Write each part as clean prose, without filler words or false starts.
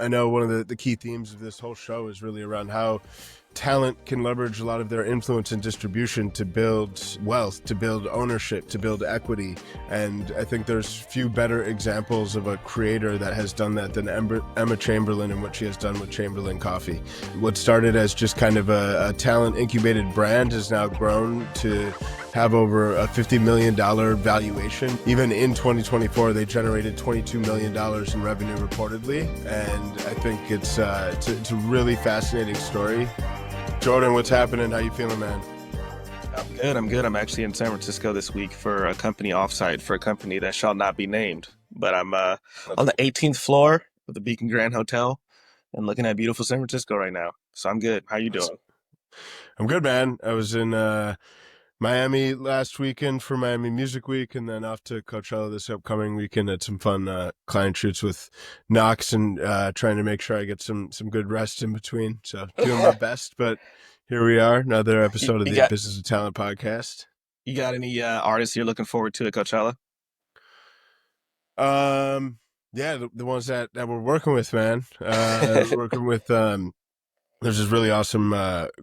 I know one of the key themes of this whole show is really around how talent can leverage a lot of their influence and distribution to build wealth, to build ownership, to build equity. And I think there's few better examples of a creator that has done that than Emma Chamberlain and what she has done with Chamberlain Coffee. What started as just kind of a talent incubated brand has now grown to have over a $50 million valuation. Even in 2024, they generated $22 million in revenue reportedly. And I think it's a really fascinating story. Jordan, what's happening? How you feeling, man? I'm good. I'm actually in San Francisco this week for a company offsite for a company that shall not be named. But I'm on the 18th floor of the Beacon Grand Hotel and looking at beautiful San Francisco right now. So I'm good. How you doing? I'm good, man. I was in Miami last weekend for Miami Music Week, and then off to Coachella this upcoming weekend at some fun client shoots with Knox, and trying to make sure I get some good rest in between. So doing my best, but here we are, another You, episode of you the got Business of Talent podcast. you got any artists you're looking forward to at Coachella? Yeah, the ones that we're working with, man. Working with there's this really awesome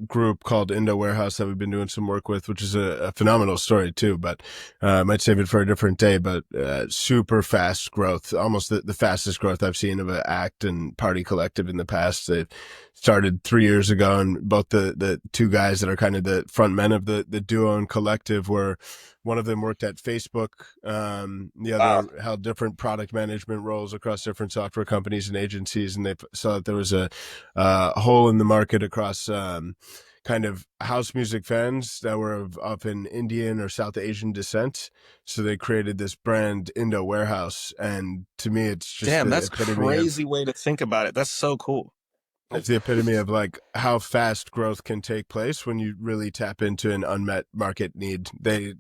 group called Indo Warehouse that we've been doing some work with, which is a phenomenal story too, but I might save it for a different day. But super fast growth, almost the fastest growth I've seen of an act and party collective in the past. They started 3 years ago, and both the two guys that are kind of the front men of the duo and collective were, one of them worked at Facebook. The Wow. other held different product management roles across different software companies and agencies. And they saw that there was a hole in the market across kind of house music fans that were of often Indian or South Asian descent. So they created this brand, Indo Warehouse. And to me, it's just Damn, the that's epitome of crazy way to think about it. That's so cool. it's the epitome of like how fast growth can take place when you really tap into an unmet market need. They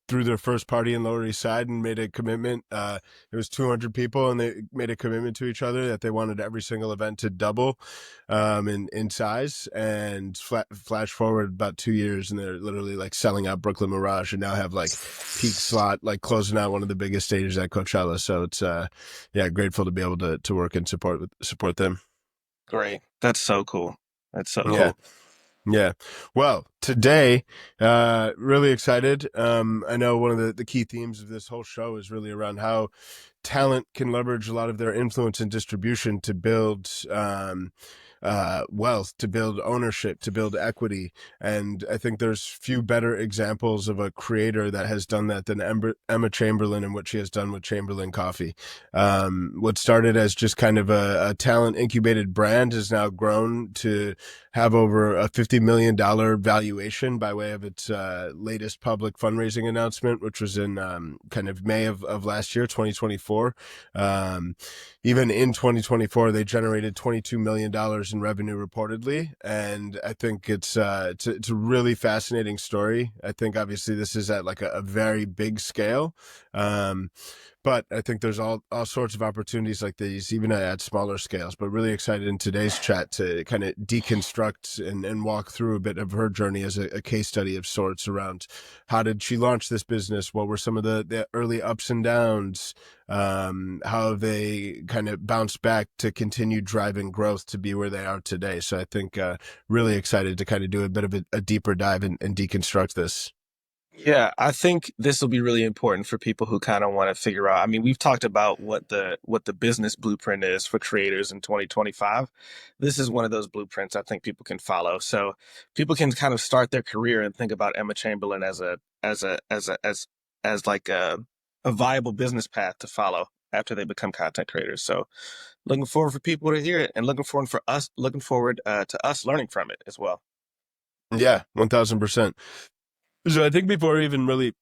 threw their first party in Lower East Side and made a commitment. It was 200 people, and they made a commitment to each other that they wanted every single event to double in size. And flash forward about 2 years, and they're literally like selling out Brooklyn Mirage, and now have like peak slot, like closing out one of the biggest stages at Coachella. So it's yeah, grateful to be able to work and support them. Great. That's so cool. That's so Yeah. cool. Yeah. Well, today, really excited. I know one of the key themes of this whole show is really around how talent can leverage a lot of their influence and distribution to build wealth, to build ownership, to build equity. And I think there's few better examples of a creator that has done that than Emma Chamberlain and what she has done with Chamberlain Coffee. What started as just kind of a talent incubated brand has now grown to have over a $50 million valuation by way of its latest public fundraising announcement, which was in kind of May of last year, 2024. Even in 2024, they generated $22 million in revenue reportedly. And I think it's a really fascinating story. I think obviously this is at like a very big scale. But I think there's all sorts of opportunities like these, even at smaller scales. But really excited in today's chat to kind of deconstruct and walk through a bit of her journey as a case study of sorts around how did she launch this business? What were some of the early ups and downs? How they kind of bounced back to continue driving growth to be where they are today. So I think really excited to kind of do a bit of a deeper dive and deconstruct this. Yeah, I think this will be really important for people who kind of want to figure out. I mean, we've talked about what the business blueprint is for creators in 2025. This is one of those blueprints I think people can follow. So people can kind of start their career and think about Emma Chamberlain as like a viable business path to follow after they become content creators. So looking forward for people to hear it, and looking forward to us learning from it as well. Yeah, 1000%. So I think before we even really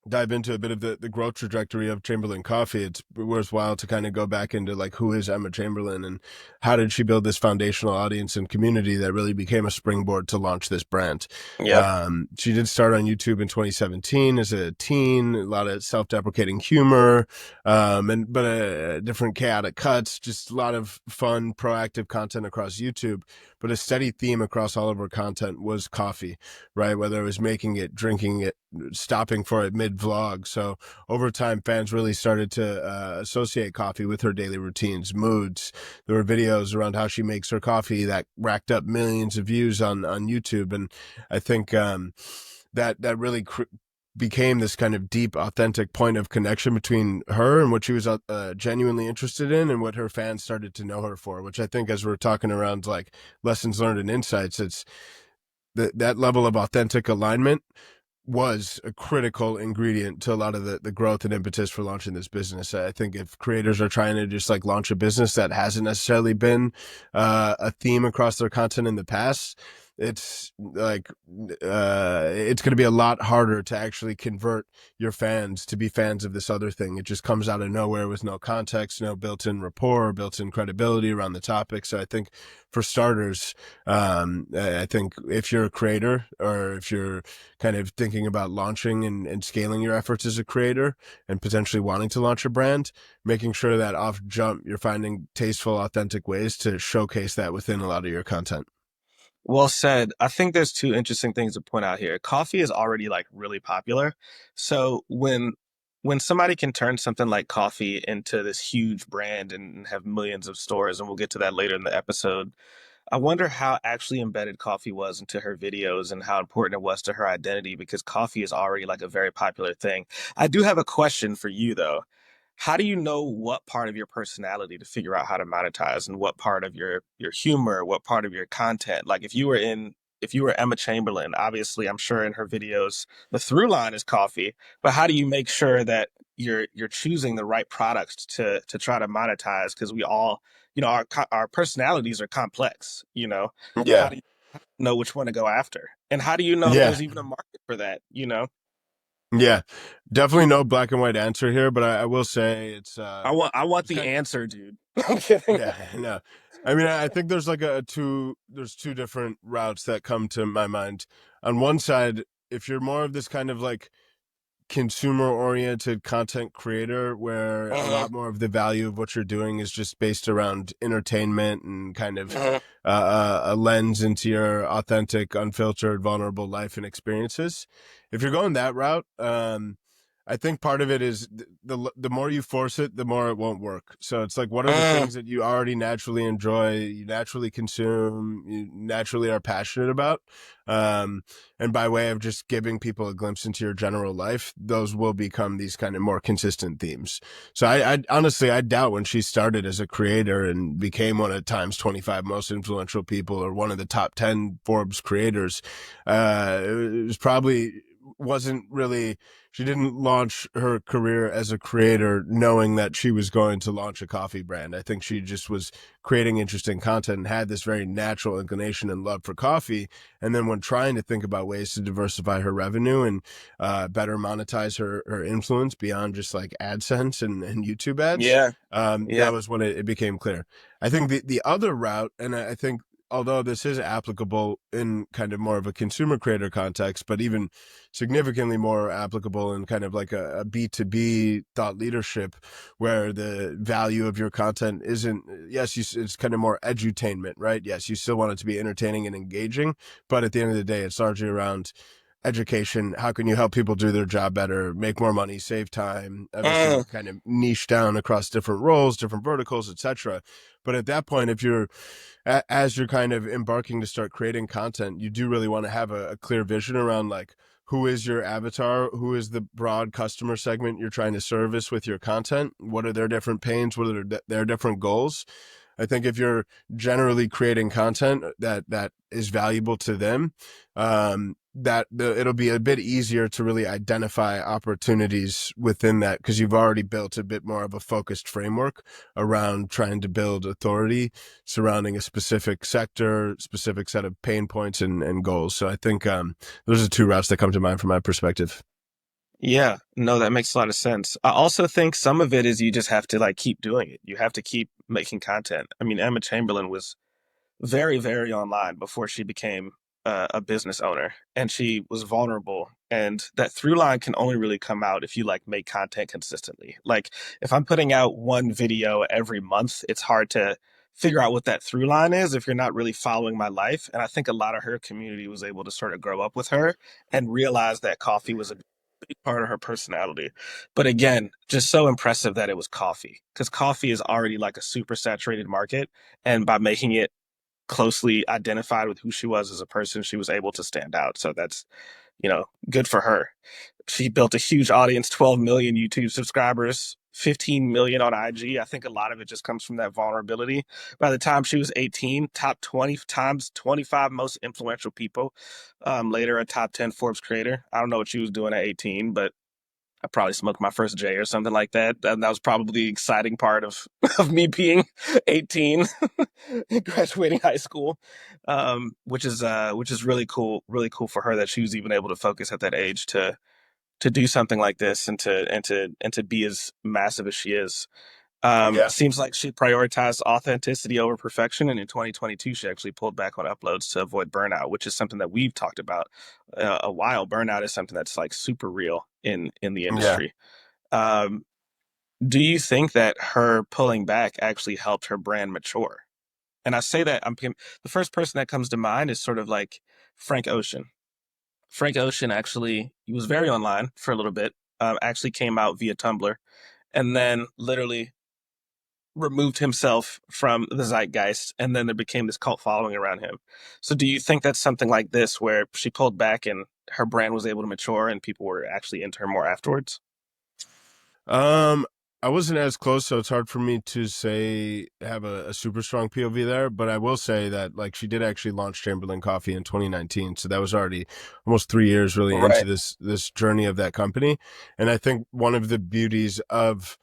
dive into a bit of the growth trajectory of Chamberlain Coffee, it's worthwhile to kind of go back into like, who is Emma Chamberlain and how did she build this foundational audience and community that really became a springboard to launch this brand? Yep. She did start on YouTube in 2017 as a teen, a lot of self-deprecating humor, but different chaotic cuts, just a lot of fun, proactive content across YouTube. But a steady theme across all of her content was coffee, right? Whether it was making it, drinking it, stopping for it mid vlog. So over time, fans really started to associate coffee with her daily routines, moods. There were videos around how she makes her coffee that racked up millions of views on YouTube, and I think that really became this kind of deep, authentic point of connection between her and what she was genuinely interested in, and what her fans started to know her for. Which I think, as we're talking around like lessons learned and insights, it's that level of authentic alignment was a critical ingredient to a lot of the growth and impetus for launching this business. I think if creators are trying to just like launch a business that hasn't necessarily been a theme across their content in the past, it's like it's going to be a lot harder to actually convert your fans to be fans of this other thing. It just comes out of nowhere with no context, no built-in rapport, built-in credibility around the topic. So I think for starters, I think if you're a creator, or if you're kind of thinking about launching and scaling your efforts as a creator and potentially wanting to launch a brand, making sure that off jump you're finding tasteful, authentic ways to showcase that within a lot of your content. Well said. I think there's two interesting things to point out here. Coffee is already like really popular. So when somebody can turn something like coffee into this huge brand and have millions of stores, and we'll get to that later in the episode, I wonder how actually embedded coffee was into her videos and how important it was to her identity, because coffee is already like a very popular thing. I do have a question for you though. How do you know what part of your personality to figure out how to monetize, and what part of your humor, what part of your content? Like if you were Emma Chamberlain, obviously I'm sure in her videos the through line is coffee, but how do you make sure that you're choosing the right products to try to monetize? Because we all, our personalities are complex, how Yeah. do you know which one to go after, and how do you know if Yeah. there's even a market for that? Yeah. Definitely no black and white answer here, but I will say I want it's the kind answer, dude. I'm kidding. yeah, no. I mean, I think there's like there's two different routes that come to my mind. On one side, if you're more of this kind of like consumer oriented content creator, where a Uh-huh, lot more of the value of what you're doing is just based around entertainment and kind of uh-huh. a lens into your authentic, unfiltered, vulnerable life and experiences. If you're going that route, I think part of it is the more you force it, the more it won't work. So it's like, what are the Uh, things that you already naturally enjoy, you naturally consume, you naturally are passionate about? Um, and by way of just giving people a glimpse into your general life, those will become these kind of more consistent themes. So I honestly, I doubt when she started as a creator and became one of Time's 25 most influential people, or one of the top 10 Forbes creators, it was probably wasn't really, she didn't launch her career as a creator knowing that she was going to launch a coffee brand. I think she just was creating interesting content and had this very natural inclination and love for coffee. And then when trying to think about ways to diversify her revenue and better monetize her influence beyond just like AdSense and YouTube ads, yeah, that yeah. was when it became clear. I think the other route, and I think although this is applicable in kind of more of a consumer creator context, but even significantly more applicable in kind of like a B2B thought leadership, where the value of your content isn't, yes, it's kind of more edutainment, right? Yes, you still want it to be entertaining and engaging, but at the end of the day, it's largely around education. How can you help people do their job better, make more money, save time? Obviously Uh, kind of niche down across different roles, different verticals, etc. But at that point, if you're as you're kind of embarking to start creating content, you do really want to have a clear vision around like, who is your avatar, who is the broad customer segment you're trying to service with your content, what are their different pains, what are their different goals. I think if you're generally creating content that is valuable to them, it'll be a bit easier to really identify opportunities within that, because you've already built a bit more of a focused framework around trying to build authority surrounding a specific sector, specific set of pain points and goals. So I think those are two routes that come to mind from my perspective. yeah, no, that makes a lot of sense. I also think some of it is you just have to like keep doing it. You have to keep making content. I mean, Emma Chamberlain was very, very online before she became a business owner, and she was vulnerable. And that through line can only really come out if you like make content consistently. Like if I'm putting out one video every month, it's hard to figure out what that through line is if you're not really following my life. And I think a lot of her community was able to sort of grow up with her and realize that coffee was a big part of her personality. But again, just so impressive that it was coffee, because coffee is already like a super saturated market. And by making it closely identified with who she was as a person, she was able to stand out. So that's, good for her. She built a huge audience, 12 million YouTube subscribers, 15 million on IG. I think a lot of it just comes from that vulnerability. By the time she was 18, top 20 times 25 most influential people. Later, a top 10 Forbes creator. I don't know what she was doing at 18, but I probably smoked my first J or something like that. And that was probably the exciting part of, of me being 18, graduating high school, which is really cool for her that she was even able to focus at that age to do something like this and to be as massive as she is. Yeah. Seems like she prioritized authenticity over perfection, and in 2022, she actually pulled back on uploads to avoid burnout, which is something that we've talked about a while. Burnout is something that's like super real in the Yeah. industry. Um, do you think that her pulling back actually helped her brand mature? And I say that the first person that comes to mind is sort of like Frank Ocean. Frank Ocean actually he was very online for a little bit. Actually came out via Tumblr, and then literally removed himself from the zeitgeist, and then there became this cult following around him. So do you think that's something like this where she pulled back and her brand was able to mature and people were actually into her more afterwards? Um, I wasn't as close, so it's hard for me to say have a super strong POV there. But I will say that like she did actually launch Chamberlain Coffee in 2019, so that was already almost 3 years really into Right. this journey of that company. And I think one of the beauties of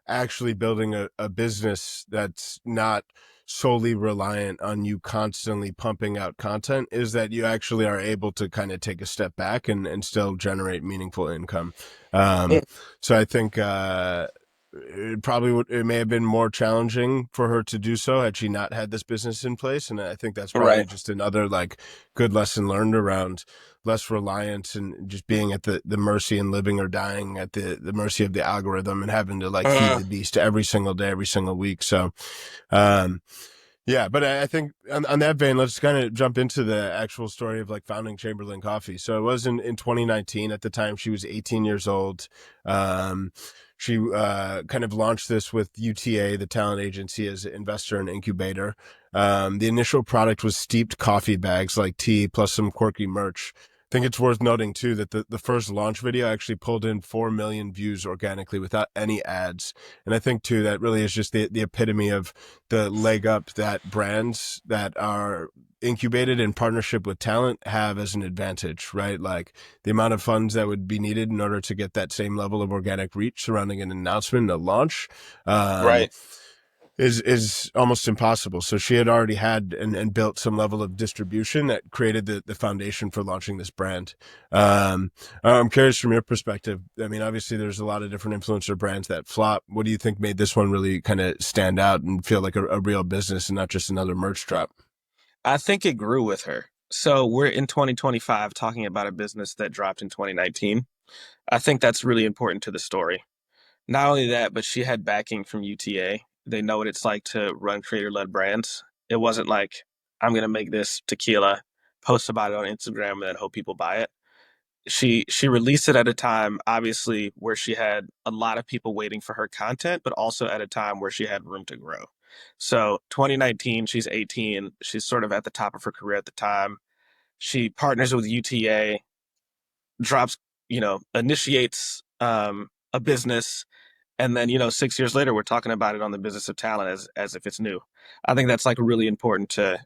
actually building a business that's not solely reliant on you constantly pumping out content is that you actually are able to kind of take a step back and still generate meaningful income. Um, Mm. so I think it may have been more challenging for her to do so had she not had this business in place, and I think that's probably Right. just another like good lesson learned around less reliance and just being at the mercy and living or dying at the mercy of the algorithm and having to like feed Uh, the beast every single day, every single week. So um, yeah, but I think on that vein, let's kind of jump into the actual story of like founding Chamberlain Coffee. So it was in 2019. At the time, she was 18 years old. Um, she kind of launched this with UTA, the talent agency, as an investor and incubator. The initial product was steeped coffee bags like tea plus some quirky merch. I think it's worth noting too that the first launch video actually pulled in 4 million views organically without any ads. And I think too that really is just the epitome of the leg up that brands that are incubated in partnership with talent have as an advantage, right? Like the amount of funds that would be needed in order to get that same level of organic reach surrounding an announcement, a launch, um, right. is almost impossible. So she had already had and built some level of distribution that created the foundation for launching this brand. I'm curious from your perspective. I mean, obviously there's a lot of different influencer brands that flop. What do you think made this one really kind of stand out and feel like a real business and not just another merch drop? I think it grew with her. So we're in 2025 talking about a business that dropped in 2019. I think that's really important to the story. Not only that, but she had backing from UTA. They know what it's like to run creator led brands. It wasn't like, I'm going to make this tequila, post about it on Instagram, and then hope people buy it. She released it at a time, obviously, where she had a lot of people waiting for her content, but also at a time where she had room to grow. So 2019, she's 18. She's sort of at the top of her career at the time. She partners with UTA, drops, initiates a business, and then 6 years later we're talking about it on the business of talent as if it's new. I think that's like really important to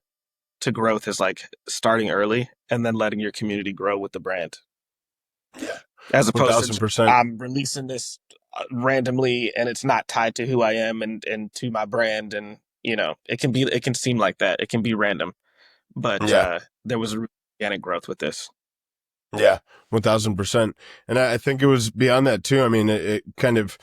growth, is like starting early and then letting your community grow with the brand, Yeah, as one opposed to thousand just, percent. I'm releasing this randomly and it's not tied to who I am and to my brand. And it can seem like that, it can be random, but Yeah, there was organic growth with this. yeah, 1000%. And I think it was beyond that too. I mean, it kind of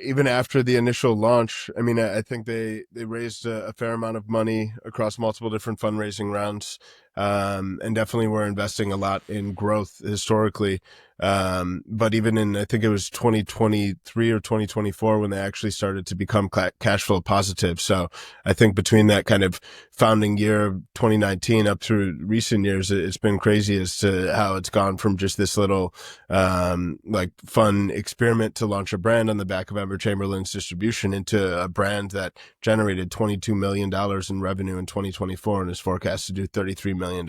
even after the initial launch, I mean, I think they raised a fair amount of money across multiple different fundraising rounds. and definitely were investing a lot in growth historically. But even in, I think it was 2023 or 2024 when they actually started to become cash flow positive. So I think between that kind of founding year of 2019 up through recent years, it's been crazy as to how it's gone from just this little, like fun experiment to launch a brand on the back of Emma Chamberlain's distribution into a brand that generated $22 million in revenue in 2024 and is forecast to do $33 million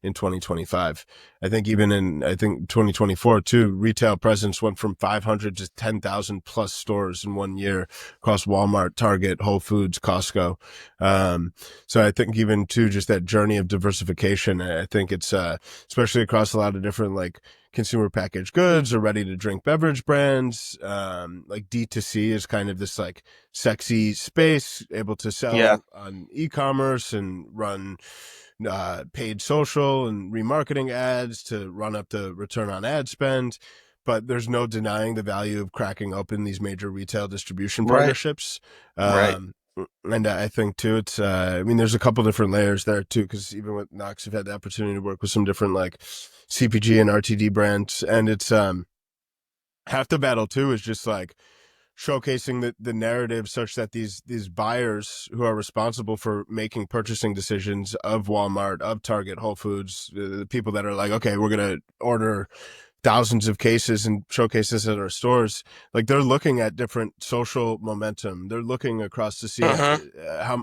in 2025. I think even in, I think 2024 too, retail presence went from 500 to 10,000 plus stores in 1 year across Walmart, Target, Whole Foods, Costco. So I think even too, just that journey of diversification, I think it's, especially across a lot of different like consumer packaged goods or ready to drink beverage brands. Like D2C is kind of this like sexy space, able to Yeah. sell on e-commerce and run paid social and remarketing ads to run up the return on ad spend. But there's no denying the value of cracking open these major retail distribution Right. partnerships. Right. And I think too, it's, I mean, there's a couple different layers there too, because even with Knox, I've had the opportunity to work with some different like CPG and RTD brands. And it's, half the battle too is just like showcasing the narrative such that these buyers who are responsible for making purchasing decisions of Walmart, of Target, Whole Foods, the people that are like, okay, we're going to order thousands of cases and showcase this at our stores, like they're looking at different social momentum. They're looking across to see Uh-huh.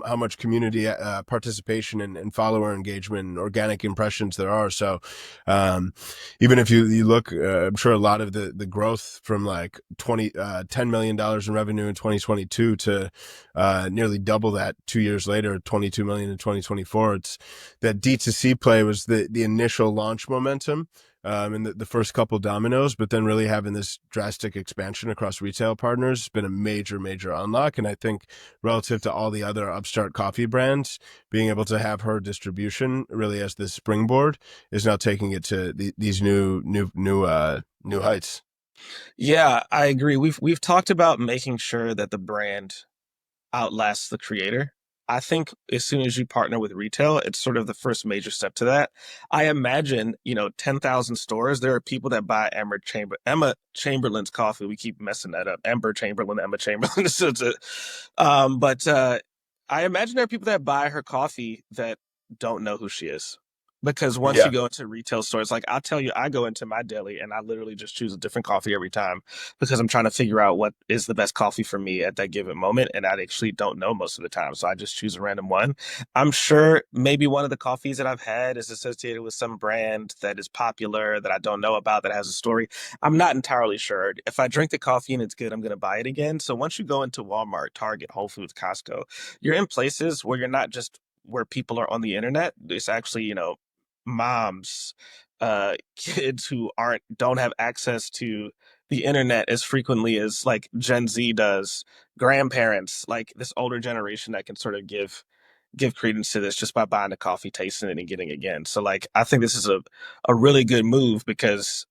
how much community participation and follower engagement and organic impressions there are. So even if you look, I'm sure a lot of the growth from like $10 million in revenue in 2022 to nearly double that 2 years later, 22 million in 2024. It's that D2C play was the initial launch momentum, in the first couple dominoes, but then really having this drastic expansion across retail partners has been a major, major unlock. And I think relative to all the other upstart coffee brands, being able to have her distribution really as the springboard is now taking it to these new heights. Yeah, I agree. We've talked about making sure that the brand outlasts the creator. I think as soon as you partner with retail, it's sort of the first major step to that. I imagine, 10,000 stores, there are people that buy Emma Chamberlain's coffee. We keep messing that up. Ember Chamberlain, Emma Chamberlain. But I imagine there are people that buy her coffee that don't know who she is. Because once you Yeah. go into retail stores, like I'll tell you, I go into my deli and I literally just choose a different coffee every time because I'm trying to figure out what is the best coffee for me at that given moment. And I actually don't know most of the time. So I just choose a random one. I'm sure maybe one of the coffees that I've had is associated with some brand that is popular that I don't know about that has a story. I'm not entirely sure. If I drink the coffee and it's good, I'm going to buy it again. So once you go into Walmart, Target, Whole Foods, Costco, you're in places where you're not just where people are on the internet. It's actually, moms, kids who don't have access to the internet as frequently as like Gen Z does, grandparents, like this older generation that can sort of give credence to this just by buying the coffee, tasting it, and getting it again. So like I think this is a really good move because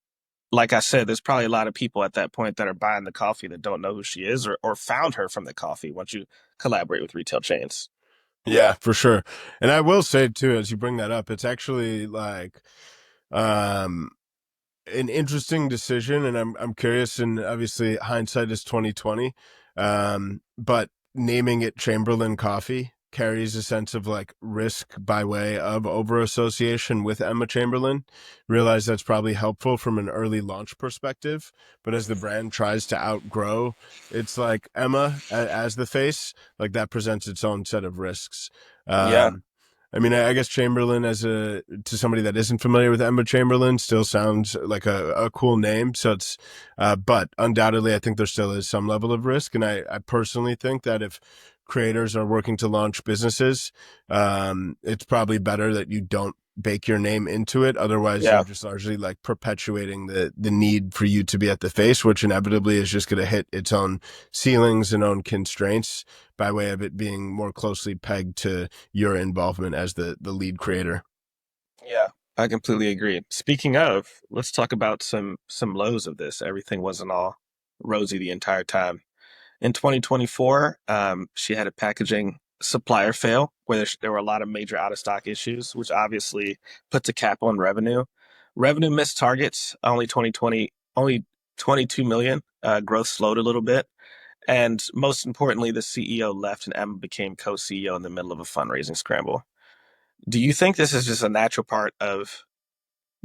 like I said, there's probably a lot of people at that point that are buying the coffee that don't know who she is or found her from the coffee once you collaborate with retail chains. Yeah, for sure. And I will say too, as you bring that up, it's actually like, um, an interesting decision, and I'm curious. And obviously, hindsight is 2020. But naming it Chamberlain Coffee carries a sense of like risk by way of over association with Emma Chamberlain. Realize that's probably helpful from an early launch perspective, but as the brand tries to outgrow, it's like Emma as the face, like that presents its own set of risks. Yeah, Um, I mean, I guess Chamberlain, to somebody that isn't familiar with Emma Chamberlain, still sounds like a cool name. So it's, but undoubtedly, I think there still is some level of risk. And I personally think that if creators are working to launch businesses, it's probably better that you don't bake your name into it. Otherwise, you're yeah. just largely like perpetuating the need for you to be at the face, which inevitably is just going to hit its own ceilings and own constraints by way of it being more closely pegged to your involvement as the lead creator. Yeah, I completely agree. Speaking of, let's talk about some lows of this. Everything wasn't all rosy the entire time. In 2024, she had a packaging supplier fail where there were a lot of major out of stock issues, which obviously puts a cap on revenue. Revenue missed targets, only 22 million. Growth slowed a little bit. And most importantly, the CEO left and Emma became co CEO in the middle of a fundraising scramble. Do you think this is just a natural part of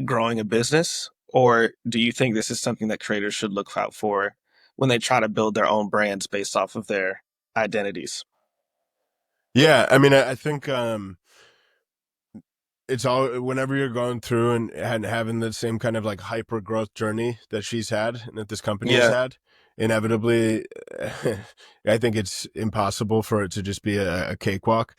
growing a business? Or do you think this is something that creators should look out for when they try to build their own brands based off of their identities? Yeah, I mean, I think it's all whenever you're going through and having the same kind of like hyper growth journey that she's had and that this company has Yeah, had, inevitably, I think it's impossible for it to just be a cakewalk.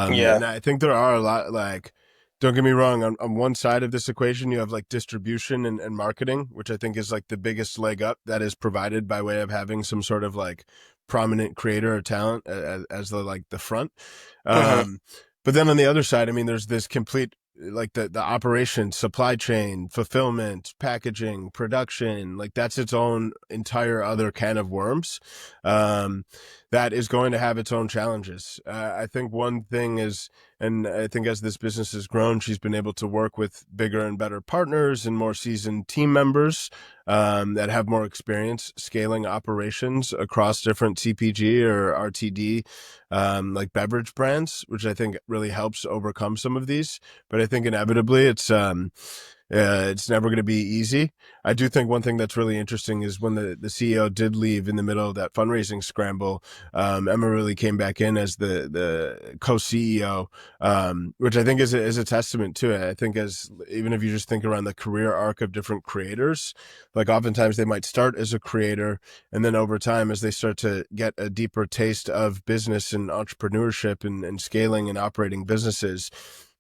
yeah, And I think there are a lot like, don't get me wrong, on one side of this equation, you have like distribution and marketing, which I think is like the biggest leg up that is provided by way of having some sort of like prominent creator or talent as the like the front. hmm, Um, but then on the other side, I mean, there's this complete like the operation, supply chain, fulfillment, packaging, production, like that's its own entire other can of worms. Um, that is going to have its own challenges. I think one thing is, and I think as this business has grown, she's been able to work with bigger and better partners and more seasoned team members that have more experience scaling operations across different CPG or RTD like beverage brands, which I think really helps overcome some of these. But I think inevitably it's never going to be easy. I do think one thing that's really interesting is when the CEO did leave in the middle of that fundraising scramble, Emma really came back in as the co-CEO, which I think is a testament to it. I think as even if you just think around the career arc of different creators, like oftentimes they might start as a creator and then over time as they start to get a deeper taste of business and entrepreneurship and scaling and operating businesses,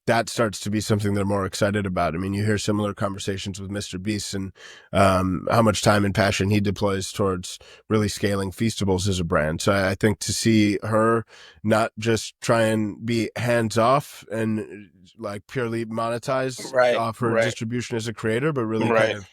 that starts to be something they're more excited about. I mean, you hear similar conversations with Mr. Beast and how much time and passion he deploys towards really scaling Feastables as a brand. So I think to see her not just try and be hands off and like purely monetize right, off her right, distribution as a creator, but really kind right. of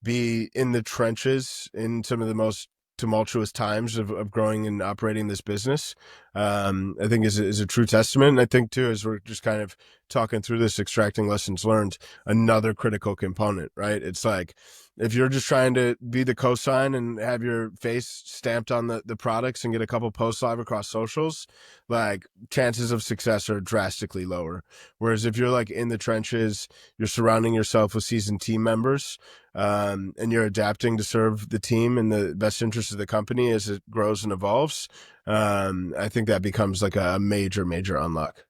be in the trenches in some of the most tumultuous times of growing and operating this business, I think is a true testament. And I think too, as we're just kind of talking through this, extracting lessons learned, another critical component, right? It's like, if you're just trying to be the cosign and have your face stamped on the products and get a couple posts live across socials, like chances of success are drastically lower. Whereas if you're like in the trenches, you're surrounding yourself with seasoned team members, and you're adapting to serve the team in the best interest of the company as it grows and evolves, I think that becomes like a major, major unlock.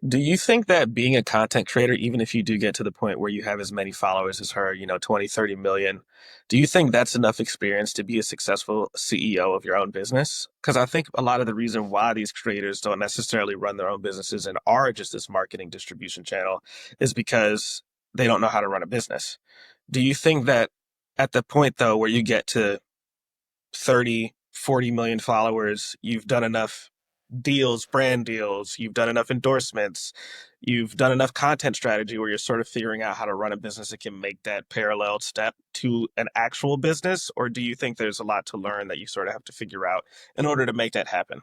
Do you think that being a content creator, even if you do get to the point where you have as many followers as her, 20, 30 million, do you think that's enough experience to be a successful CEO of your own business? Because I think a lot of the reason why these creators don't necessarily run their own businesses and are just this marketing distribution channel is because they don't know how to run a business. Do you think that at the point, though, where you get to 30, 40 million followers, you've done enough deals, brand deals, you've done enough endorsements, you've done enough content strategy where you're sort of figuring out how to run a business that can make that parallel step to an actual business? Or do you think there's a lot to learn that you sort of have to figure out in order to make that happen?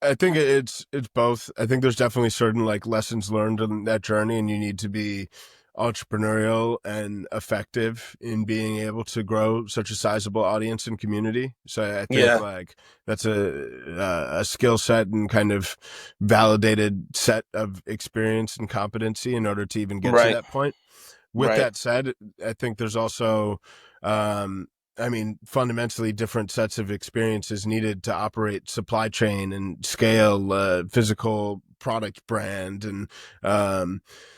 I think it's both. I think there's definitely certain like lessons learned in that journey, and you need to be entrepreneurial and effective in being able to grow such a sizable audience and community. So I think Yeah, like that's a skill set and kind of validated set of experience and competency in order to even get to right, that point. With right. that said, I think there's also, I mean, fundamentally different sets of experiences needed to operate supply chain and scale physical product brand. And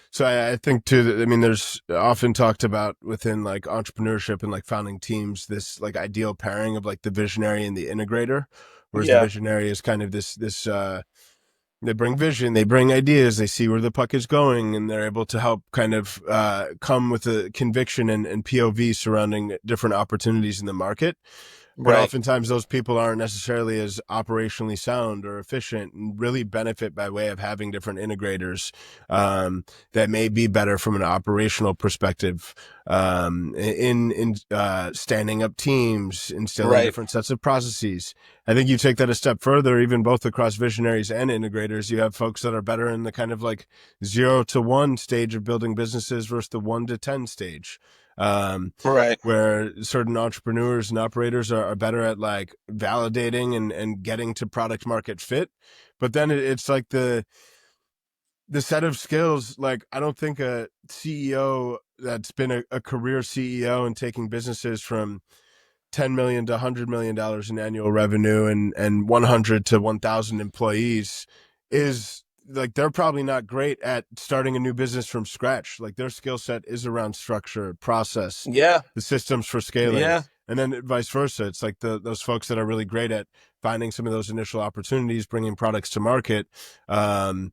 so I think too, that, I mean, there's often talked about within like entrepreneurship and like founding teams, this like ideal pairing of like the visionary and the integrator, whereas the Yeah, visionary is kind of this they bring vision, they bring ideas, they see where the puck is going, and they're able to help kind of come with a conviction and POV surrounding different opportunities in the market. but Right. oftentimes those people aren't necessarily as operationally sound or efficient, and really benefit by way of having different integrators that may be better from an operational perspective, in standing up teams, instilling Right. different sets of processes. I think you take that a step further, even both across visionaries and integrators. You have folks that are better in the kind of like 0 to 1 stage of building businesses versus the 1 to 10 stage. Um, Right. where certain entrepreneurs and operators are better at like validating and getting to product market fit. But then it's like the set of skills, like I don't think a CEO that's been a career CEO and taking businesses from 10 million to $100 million in annual revenue and 100 to 1,000 employees is like, they're probably not great at starting a new business from scratch. Like their skill set is around structure, process, Yeah. the systems for scaling. Yeah. And then vice versa. It's like those folks that are really great at finding some of those initial opportunities, bringing products to market, um,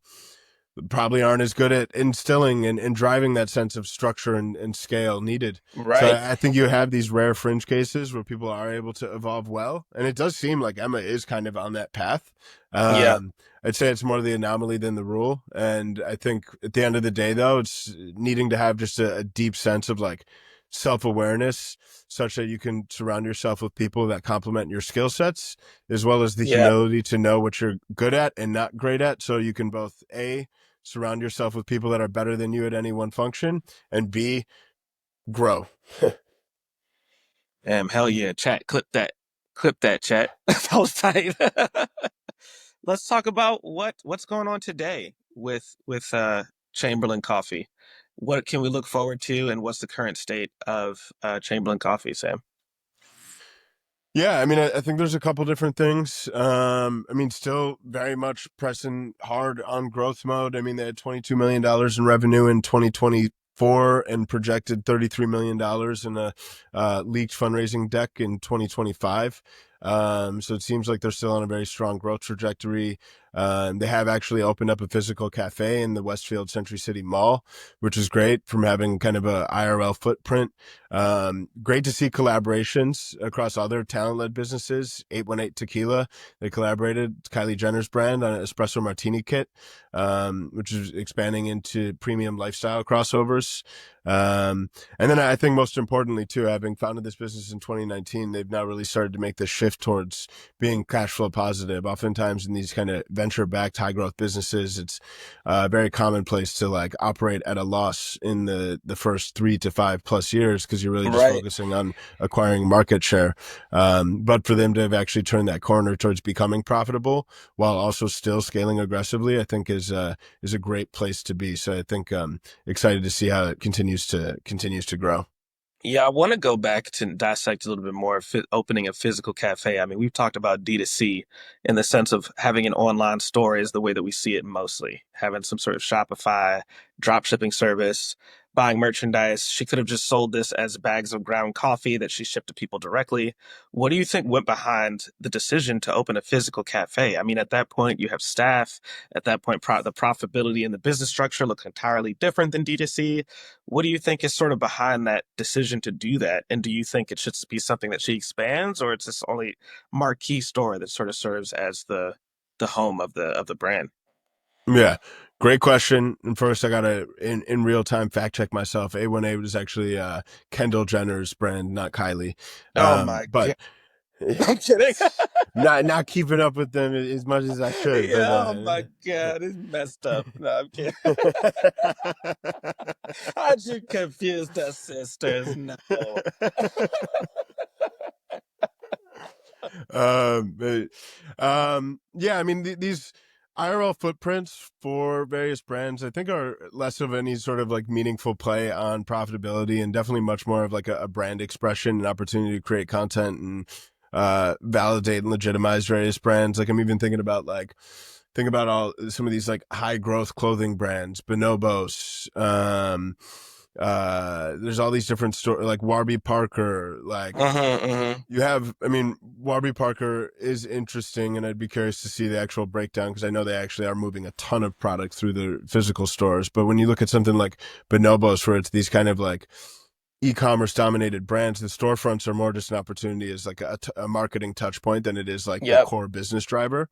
probably aren't as good at instilling and driving that sense of structure and scale needed. So Right. I think you have these rare fringe cases where people are able to evolve well. And it does seem like Emma is kind of on that path. Yeah. I'd say it's more the anomaly than the rule. And I think at the end of the day, though, it's needing to have just a deep sense of like self-awareness, such that you can surround yourself with people that complement your skill sets, as well as the Yeah. humility to know what you're good at and not great at. So you can both surround yourself with people that are better than you at any one function, and B, grow. Hell yeah. Chat. Clip that. Clip that, chat. That was tight. Let's talk about what's going on today with Chamberlain Coffee. What can we look forward to, and what's the current state of Chamberlain Coffee, Sam? Yeah, I mean, I think there's a couple different things. I mean, still very much pressing hard on growth mode. I mean, they had $22 million in revenue in 2024 and projected $33 million in a leaked fundraising deck in 2025. So it seems like they're still on a very strong growth trajectory. They have actually opened up a physical cafe in the Westfield Century City Mall, which is great from having kind of a IRL footprint. Great to see collaborations across other talent-led businesses. 818 Tequila, they collaborated. It's Kylie Jenner's brand on an espresso martini kit, which is expanding into premium lifestyle crossovers. And then I think most importantly too, having founded this business in 2019, they've now really started to make the shift towards being cash flow positive. Oftentimes in these kind of venture-backed high growth businesses, it's very commonplace to like operate at a loss in the first 3 to 5 plus years, because you're really just Right. focusing on acquiring market share. But for them to have actually turned that corner towards becoming profitable while also still scaling aggressively, I think is a great place to be. So I think excited to see how it continues to grow. Yeah, I want to go back to dissect a little bit more opening a physical cafe. I mean, we've talked about D2C in the sense of having an online store is the way that we see it mostly, having some sort of Shopify drop shipping service, buying merchandise. She could have just sold this as bags of ground coffee that she shipped to people directly. What do you think went behind the decision to open a physical cafe? I mean, at that point, you have staff. At that point, the profitability and the business structure look entirely different than D2C. What do you think is sort of behind that decision to do that? And do you think it should be something that she expands, or it's this only marquee store that sort of serves as the home of the brand? Yeah, great question. And first, I gotta in real time fact check myself. A1A was actually Kendall Jenner's brand, not Kylie. Oh my But god. I'm kidding. not keeping up with them as much as I should. But Yeah, oh my god, it's messed up. No, I'm kidding. How'd you confuse the sisters? No. Yeah, I mean, these IRL footprints for various brands, I think, are less of any sort of like meaningful play on profitability, and definitely much more of like a brand expression, an opportunity to create content and validate and legitimize various brands. Like I'm even thinking about think about all some of these like high growth clothing brands, Bonobos. There's all these different stores like Warby Parker, like Uh-huh, uh-huh. you have, I mean, Warby Parker is interesting, and I'd be curious to see the actual breakdown, because I know they actually are moving a ton of product through their physical stores. But when you look at something like Bonobos, where it's these kind of like e-commerce dominated brands, the storefronts are more just an opportunity as like a marketing touch point than it is like the Yep. core business driver.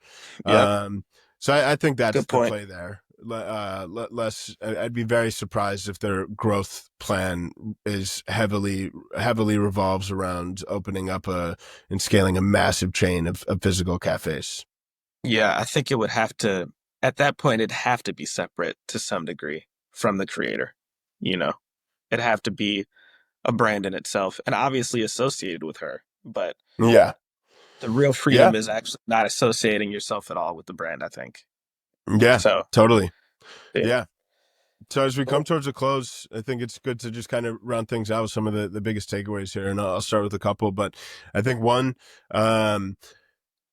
Yep. So I think that's Good the point. play there. Less, I'd be very surprised if their growth plan is heavily revolves around opening up and scaling a massive chain of physical cafes. Yeah, I think it would have to, at that point, it'd have to be separate to some degree from the creator. You know, it'd have to be a brand in itself and obviously associated with her. But Yeah, the real yeah, freedom is actually not associating yourself at all with the brand, I think. yeah, So, totally. yeah. Yeah. So as we come Cool. towards a close, I think it's good to just kind of round things out with some of the biggest takeaways here, and I'll start with a couple. But I think one, um,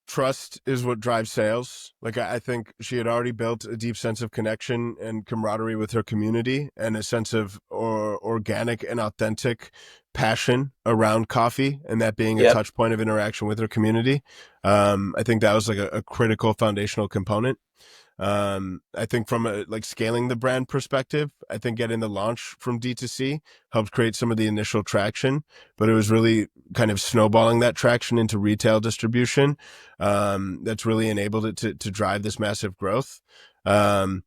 trust is what drives sales. Like I think she had already built a deep sense of connection and camaraderie with her community, and a sense of organic and authentic passion around coffee, and that being a Yep. touch point of interaction with her community. I think that was like a critical foundational component. I think from a like scaling the brand perspective, I think getting the launch from D2C helped create some of the initial traction, but it was really kind of snowballing that traction into retail distribution. That's really enabled it to drive this massive growth. Um,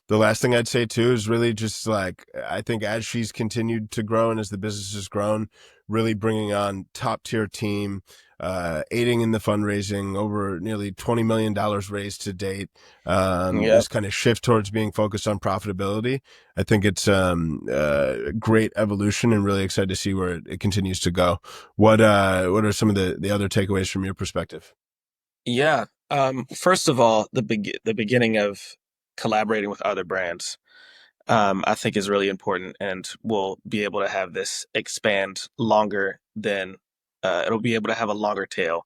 the last thing I'd say too is really just like, I think as she's continued to grow and as the business has grown, really bringing on top tier team, aiding in the fundraising, over nearly $20 million raised to date. Yep. This kind of shift towards being focused on profitability. I think it's a great evolution, and really excited to see where it continues to go. What are some of the other takeaways from your perspective? Yeah. First of all, the beginning of collaborating with other brands, I think is really important, and we'll be able to have this expand longer than it'll be able to have a longer tail.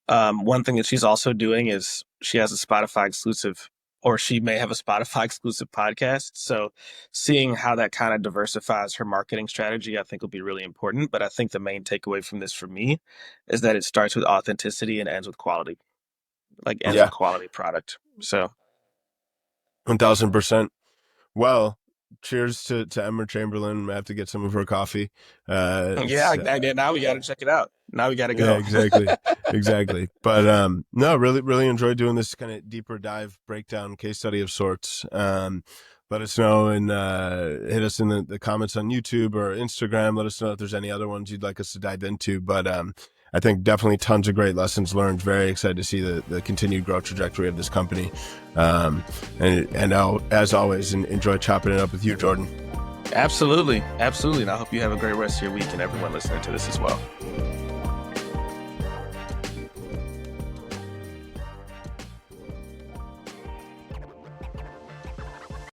One thing that she's also doing is she has a Spotify exclusive, or she may have a Spotify exclusive podcast. So seeing how that kind of diversifies her marketing strategy, I think will be really important. But I think the main takeaway from this for me is that it starts with authenticity and ends with quality, like ends with Yeah, quality product. So 1000%. Well, cheers to Emma Chamberlain. I have to get some of her coffee. yeah, It's now we got to check it out. Now we got to Yeah, go. exactly. Exactly. But no, really enjoyed doing this kind of deeper dive breakdown case study of sorts. Let us know, and hit us in the comments on YouTube or Instagram. Let us know if there's any other ones you'd like us to dive into. But I think definitely tons of great lessons learned. Very excited to see the continued growth trajectory of this company. And I'll, as always, enjoy chopping it up with you, Jordan. Absolutely. Absolutely. And I hope you have a great rest of your week, and everyone listening to this as well.